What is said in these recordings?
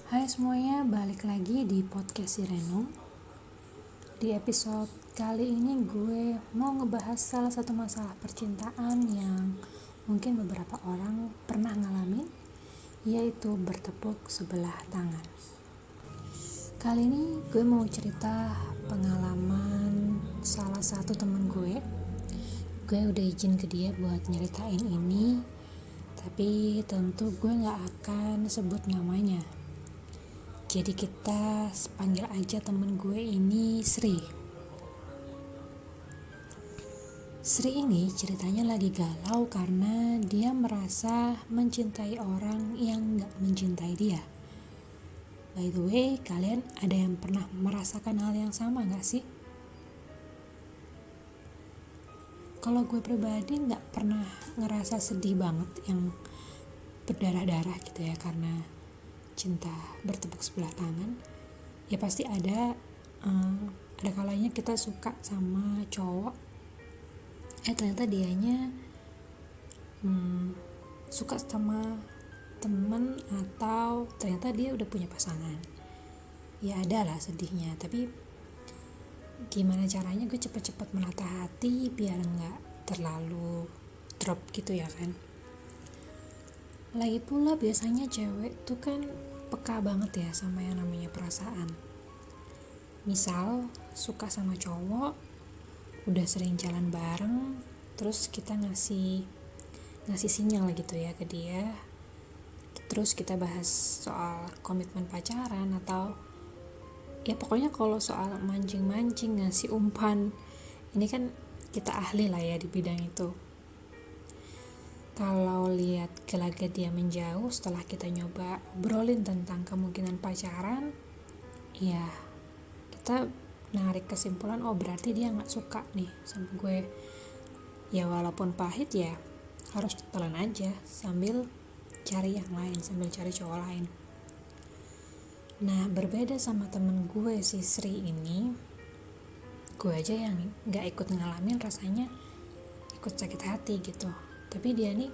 Hai semuanya, balik lagi di podcast si Renung. Di episode kali ini gue mau ngebahas salah satu masalah percintaan yang mungkin beberapa orang pernah ngalamin, yaitu bertepuk sebelah tangan. Kali ini gue mau cerita pengalaman salah satu temen gue. Gue udah izin ke dia buat nyeritain ini, tapi tentu gue gak akan sebut namanya. Jadi kita panggil aja temen gue ini Sri. Sri ini ceritanya lagi galau karena dia merasa mencintai orang yang gak mencintai dia. By the way, kalian ada yang pernah merasakan hal yang sama gak sih? Kalau gue pribadi gak pernah ngerasa sedih banget yang berdarah-darah gitu ya karena cinta bertepuk sebelah tangan. Ya pasti ada kalanya kita suka sama cowok, ternyata dianya suka sama temen, atau ternyata dia udah punya pasangan. Ya ada lah sedihnya, tapi gimana caranya gue cepet-cepet menata hati biar nggak terlalu drop gitu ya kan. Lagi pula biasanya cewek tuh kan peka banget ya sama yang namanya perasaan. Misal suka sama cowok, udah sering jalan bareng, terus kita ngasih sinyal gitu ya ke dia. Terus kita bahas soal komitmen pacaran, atau ya pokoknya kalau soal mancing-mancing, ngasih umpan, ini kan kita ahli lah ya di bidang itu. Kalau lihat gelagat dia menjauh setelah kita nyoba obrolin tentang kemungkinan pacaran, ya kita narik kesimpulan, oh berarti dia gak suka nih sama gue. Ya walaupun pahit ya harus telan aja sambil cari yang lain, sambil cari cowok lain. Nah berbeda sama temen gue si Sri ini, gue aja yang gak ikut ngalamin rasanya ikut sakit hati gitu. Tapi dia nih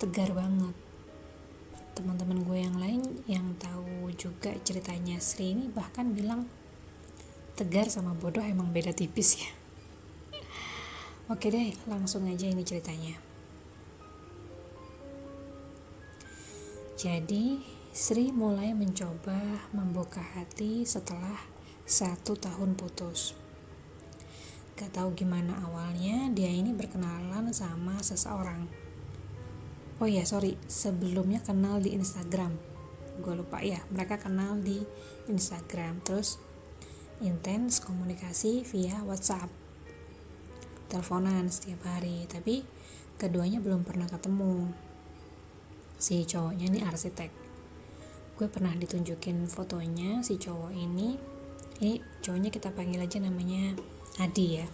tegar banget. Teman-teman gue yang lain yang tahu juga ceritanya Sri ini bahkan bilang tegar sama bodoh emang beda tipis ya. Oke deh, langsung aja ini ceritanya. Jadi Sri mulai mencoba membuka hati setelah 1 tahun putus. Gak tahu gimana awalnya dia ini berkenalan sama seseorang. Oh ya sorry, sebelumnya kenal di Instagram. Gue lupa ya, mereka kenal di Instagram. Terus intens komunikasi via WhatsApp, teleponan setiap hari. Tapi keduanya belum pernah ketemu. Si cowoknya ini arsitek. Gue pernah ditunjukin fotonya si cowok ini. Ini cowoknya kita panggil aja namanya Adi ya.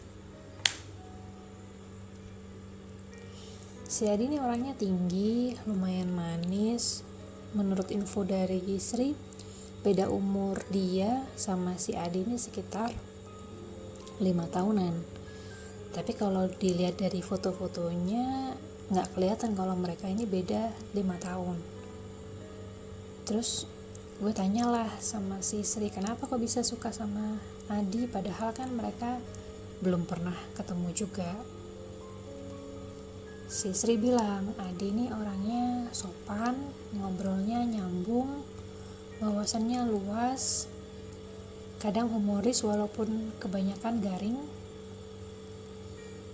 Si Adi ini orangnya tinggi, lumayan manis. Menurut info dari Sri, beda umur dia sama si Adi ini sekitar 5 tahunan. Tapi kalau dilihat dari foto-fotonya gak kelihatan kalau mereka ini beda 5 tahun. Terus gue tanyalah sama si Sri, kenapa kok bisa suka sama Adi padahal kan mereka belum pernah ketemu juga. Si Sri bilang Adi ini orangnya sopan, ngobrolnya nyambung, wawasannya luas, kadang humoris walaupun kebanyakan garing.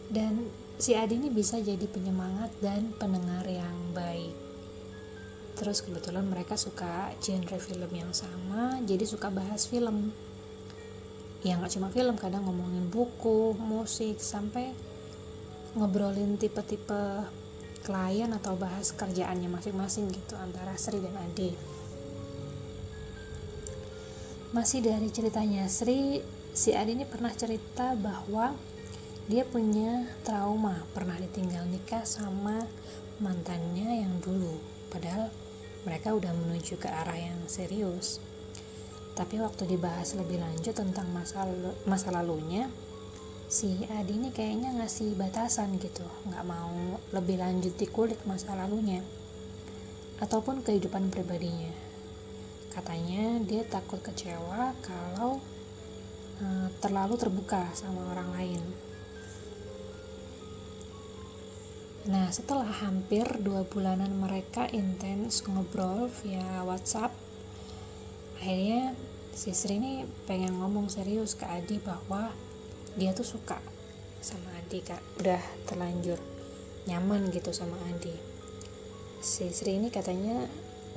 Dan si Adi ini bisa jadi penyemangat dan pendengar yang baik. Terus kebetulan mereka suka genre film yang sama, jadi suka bahas film. Ya gak cuma film, kadang ngomongin buku, musik, sampai ngobrolin tipe-tipe klien atau bahas kerjaannya masing-masing gitu antara Sri dan Adi. Masih dari ceritanya Sri, si Adi ini pernah cerita bahwa dia punya trauma, pernah ditinggal nikah sama mantannya yang dulu, padahal mereka udah menuju ke arah yang serius. Tapi waktu dibahas lebih lanjut tentang masa lalunya, si Adi ini kayaknya ngasih batasan gitu, gak mau lebih lanjut dikulik masa lalunya ataupun kehidupan pribadinya. Katanya dia takut kecewa kalau terlalu terbuka sama orang lain. Nah, setelah hampir 2 bulanan mereka intens ngobrol via WhatsApp, akhirnya si Sri ini pengen ngomong serius ke Adi bahwa dia tuh suka sama Adi, Kak. Udah terlanjur nyaman gitu sama Adi. Si Sri ini katanya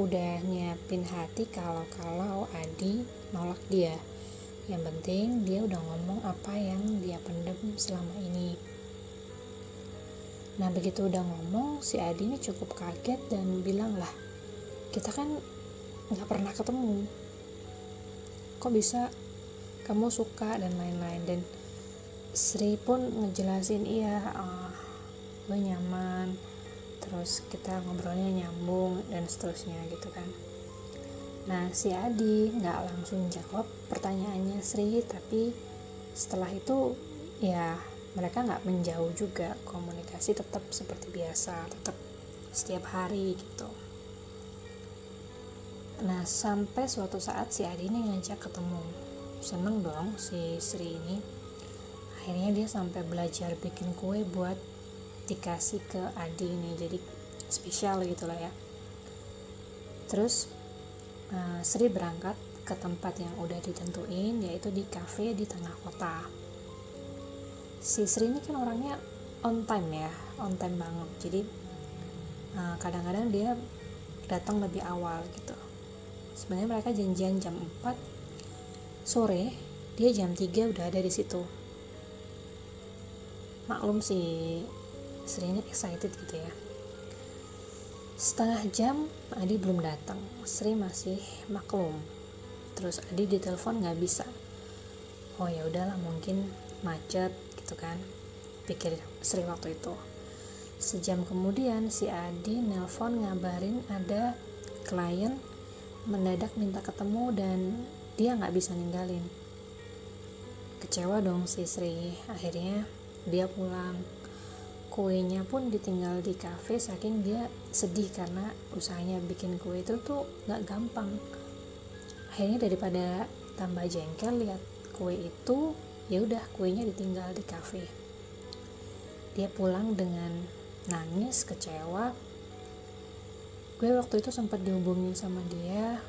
udah nyiapin hati kalau Adi nolak dia. Yang penting dia udah ngomong apa yang dia pendam selama ini. Nah, begitu udah ngomong, si Adi ini cukup kaget dan bilang, lah, kita kan gak pernah ketemu, kok bisa kamu suka dan lain-lain. Dan Sri pun ngejelasin, iya, gue nyaman, terus kita ngobrolnya nyambung dan seterusnya gitu kan. Nah, si Adi gak langsung jawab pertanyaannya Sri, tapi setelah itu ya mereka gak menjauh juga, komunikasi tetap seperti biasa, tetap setiap hari gitu. Nah, sampai suatu saat si Adi ini ngajak ketemu. Seneng dong si Sri ini. Akhirnya dia sampai belajar bikin kue buat dikasih ke Adi ini, jadi spesial gitu lah ya. Terus Sri berangkat ke tempat yang udah ditentuin, yaitu di kafe di tengah kota. Si Sri ini kan orangnya on time banget. Jadi kadang-kadang dia datang lebih awal gitu. Sebenarnya mereka janjian jam 4 sore, dia jam 3 udah ada di situ. Maklum si Sri ini excited gitu ya. Setengah jam Adi belum datang, Sri masih maklum. Terus Adi ditelepon nggak bisa. Oh ya udahlah, mungkin macet gitu kan, pikir Sri waktu itu. Sejam kemudian si Adi nelpon ngabarin ada klien mendadak minta ketemu dan dia nggak bisa ninggalin. Kecewa dong si Sri. Akhirnya dia pulang. Kuenya pun ditinggal di kafe saking dia sedih karena usahanya bikin kue itu tuh nggak gampang. Akhirnya daripada tambah jengkel lihat kue itu, ya udah kuenya ditinggal di kafe. Dia pulang dengan nangis, kecewa. Gue waktu itu sempat dihubungin sama dia,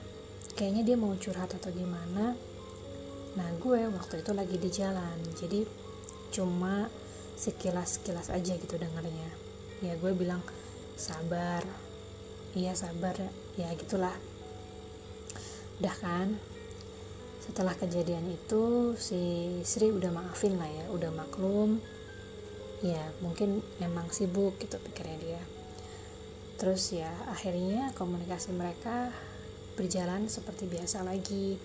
kayaknya dia mau curhat atau gimana. Nah, gue waktu itu lagi di jalan, jadi cuma sekilas-kilas aja gitu dengarnya. Ya gue bilang sabar, iya sabar ya gitulah. Udah kan, setelah kejadian itu si Sri udah maafin lah ya, udah maklum. Ya mungkin emang sibuk gitu pikirnya dia. Terus ya akhirnya komunikasi mereka berjalan seperti biasa lagi.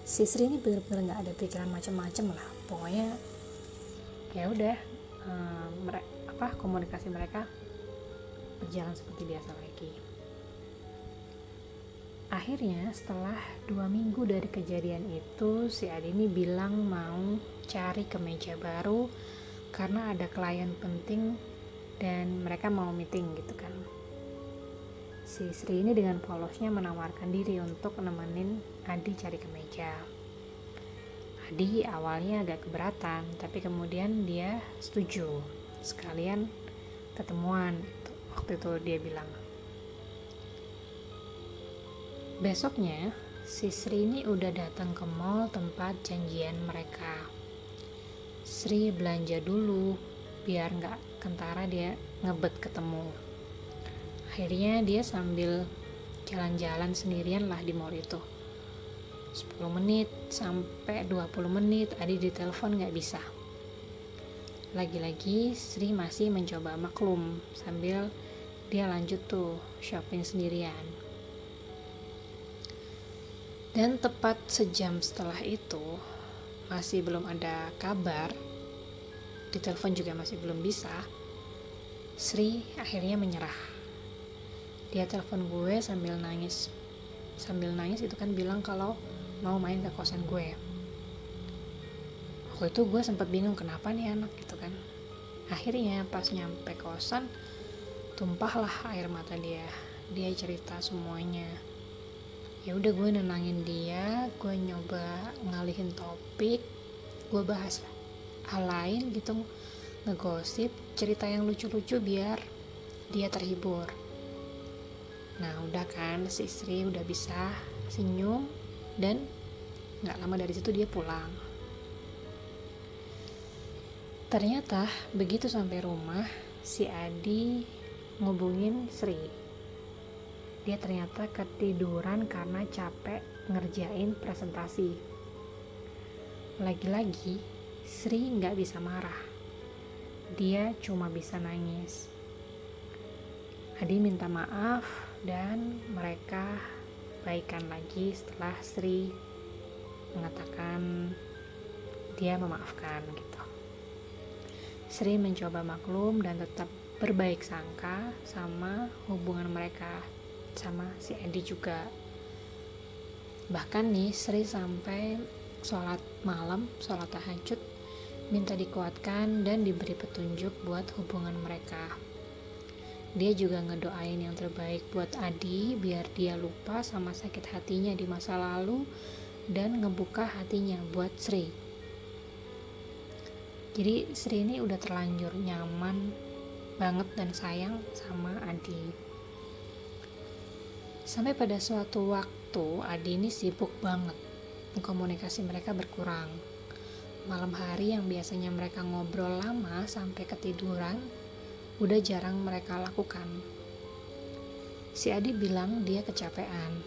Si Sri ini bener-bener nggak ada pikiran macam-macam lah. Pokoknya ya udah, komunikasi mereka berjalan seperti biasa lagi. Akhirnya setelah 2 minggu dari kejadian itu, si Adi ini bilang mau cari kemeja baru karena ada klien penting dan mereka mau meeting gitu kan. Si Sri ini dengan polosnya menawarkan diri untuk nemenin Adi cari kemeja. Adi awalnya agak keberatan, tapi kemudian dia setuju. Sekalian ketemuan, waktu itu dia bilang. Besoknya, si Sri ini udah datang ke mall tempat janjian mereka. Sri belanja dulu, biar gak kentara dia ngebet ketemu. Akhirnya dia sambil jalan-jalan sendirian lah di mall itu. 10 menit sampai 20 menit Adi ditelepon gak bisa. Lagi-lagi Sri masih mencoba maklum sambil dia lanjut tuh shopping sendirian. Dan tepat sejam setelah itu masih belum ada kabar, ditelepon juga masih belum bisa. Sri akhirnya menyerah. Dia telepon gue sambil nangis itu kan bilang kalau mau main ke kosan gue. Waktu itu gue sempat bingung kenapa nih anak gitu kan. Akhirnya pas nyampe kosan, tumpahlah air mata dia. Dia cerita semuanya. Ya udah, gue nenangin dia, gue nyoba ngalihin topik, gue bahas hal lain gitu, ngegosip, cerita yang lucu-lucu biar dia terhibur. Nah udah kan, si Sri udah bisa senyum dan gak lama dari situ dia pulang. Ternyata begitu sampai rumah, si Adi ngubungin Sri. Dia ternyata ketiduran karena capek ngerjain presentasi. Lagi-lagi Sri gak bisa marah, dia cuma bisa nangis. Adi minta maaf dan mereka baikan lagi setelah Sri mengatakan dia memaafkan gitu. Sri mencoba maklum dan tetap berbaik sangka sama hubungan mereka sama si Adi juga. Bahkan nih Sri sampai sholat malam, sholat tahajud, minta dikuatkan dan diberi petunjuk buat hubungan mereka. Dia juga ngedoain yang terbaik buat Adi biar dia lupa sama sakit hatinya di masa lalu dan ngebuka hatinya buat Sri. Jadi Sri ini udah terlanjur nyaman banget dan sayang sama Adi. Sampai pada suatu waktu Adi ini sibuk banget, komunikasi mereka berkurang. Malam hari yang biasanya mereka ngobrol lama sampai ketiduran, udah jarang mereka lakukan. Si Adi bilang dia kecapean.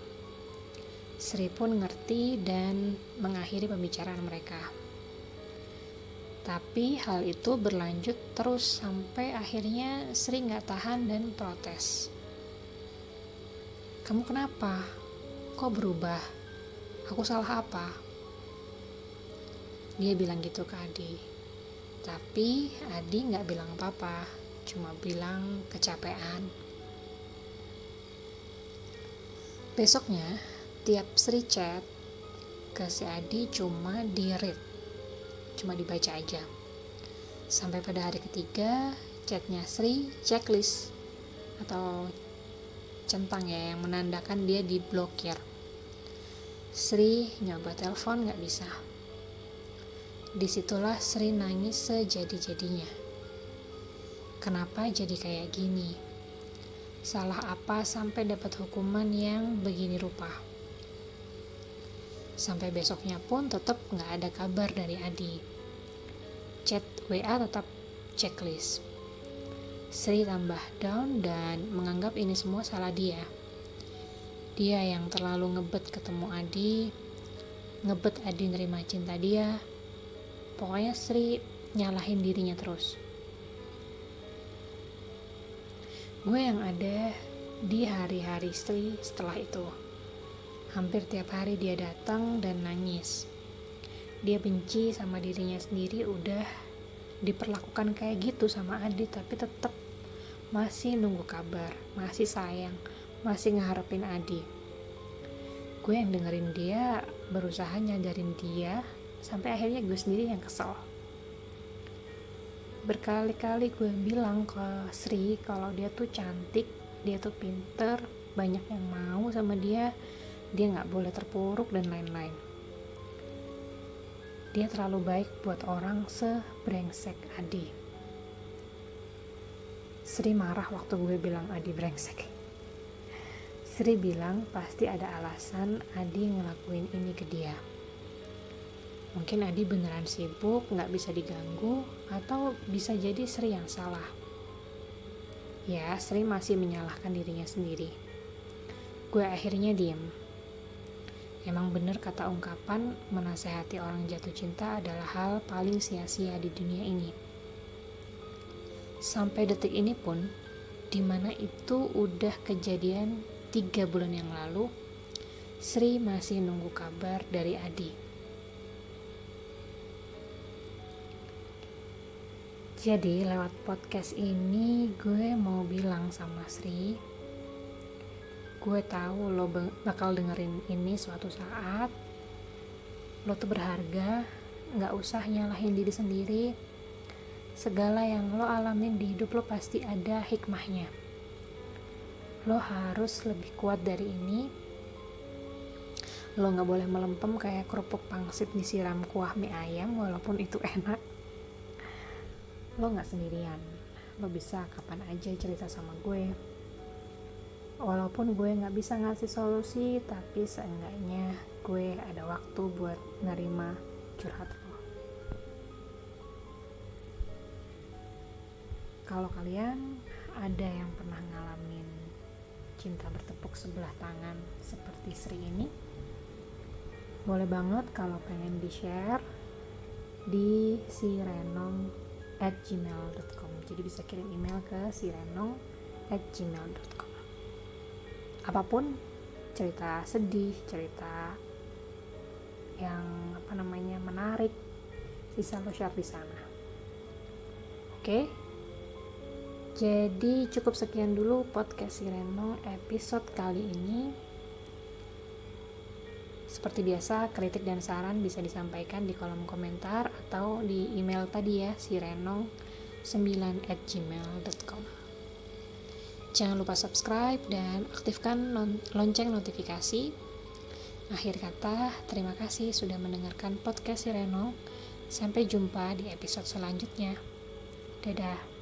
Sri pun ngerti dan mengakhiri pembicaraan mereka. Tapi hal itu berlanjut terus sampai akhirnya Sri gak tahan dan protes. Kamu kenapa? Kok berubah? Aku salah apa? Dia bilang gitu ke Adi. Tapi Adi gak bilang apa-apa, cuma bilang kecapean. Besoknya, tiap Sri chat ke si Adi cuma di-read, cuma dibaca aja. Sampai pada hari ketiga, chatnya Sri checklist atau centang ya, yang menandakan dia diblokir. Sri nyoba telepon gak bisa. Disitulah Sri nangis sejadi-jadinya. Kenapa jadi kayak gini? Salah apa sampai dapat hukuman yang begini rupa? Sampai besoknya pun tetap gak ada kabar dari Adi. Chat WA tetap checklist. Sri tambah down dan menganggap ini semua salah dia. Dia yang terlalu ngebet ketemu Adi, ngebet Adi nerima cinta dia. Pokoknya Sri nyalahin dirinya terus. Gue yang ada di hari-hari Sri setelah itu. Hampir tiap hari dia datang dan nangis. Dia benci sama dirinya sendiri udah diperlakukan kayak gitu sama Adi, tapi tetap masih nunggu kabar, masih sayang, masih ngeharapin Adi. Gue yang dengerin dia, berusaha nyadarin dia, sampai akhirnya gue sendiri yang kesel. Berkali-kali gue bilang ke Sri kalau dia tuh cantik, dia tuh pinter, banyak yang mau sama dia gak boleh terpuruk dan lain-lain. Dia terlalu baik buat orang sebrengsek Adi. Sri marah waktu gue bilang Adi brengsek. Sri bilang pasti ada alasan Adi ngelakuin ini ke dia. Mungkin Adi beneran sibuk, gak bisa diganggu, atau bisa jadi Sri yang salah. Ya, Sri masih menyalahkan dirinya sendiri. Gue akhirnya diem. Emang bener kata ungkapan, menasehati orang jatuh cinta adalah hal paling sia-sia di dunia ini. Sampai detik ini pun, dimana itu udah kejadian 3 bulan yang lalu, Sri masih nunggu kabar dari Adi. Jadi lewat podcast ini gue mau bilang sama Sri, gue tahu lo bakal dengerin ini suatu saat. Lo tuh berharga, gak usah nyalahin diri sendiri. Segala yang lo alamin di hidup lo pasti ada hikmahnya. Lo harus lebih kuat dari ini. Lo gak boleh melempem kayak kerupuk pangsit disiram kuah mie ayam walaupun itu enak. Lo gak sendirian, lo bisa kapan aja cerita sama gue. Walaupun gue gak bisa ngasih solusi, tapi seenggaknya gue ada waktu buat nerima curhat lo. Kalau kalian ada yang pernah ngalamin cinta bertepuk sebelah tangan seperti Sri ini, boleh banget kalau pengen di-share di sirenong@gmail.com. Jadi bisa kirim email ke sirenong@gmail.com. Apapun, cerita sedih, cerita yang menarik, bisa lo share di sana. Oke? Jadi cukup sekian dulu podcast Sirenong episode kali ini. Seperti biasa, kritik dan saran bisa disampaikan di kolom komentar atau di email tadi ya, sirenong9@gmail.com. Jangan lupa subscribe dan aktifkan lonceng notifikasi. Akhir kata, terima kasih sudah mendengarkan podcast Sirenong. Sampai jumpa di episode selanjutnya. Dadah.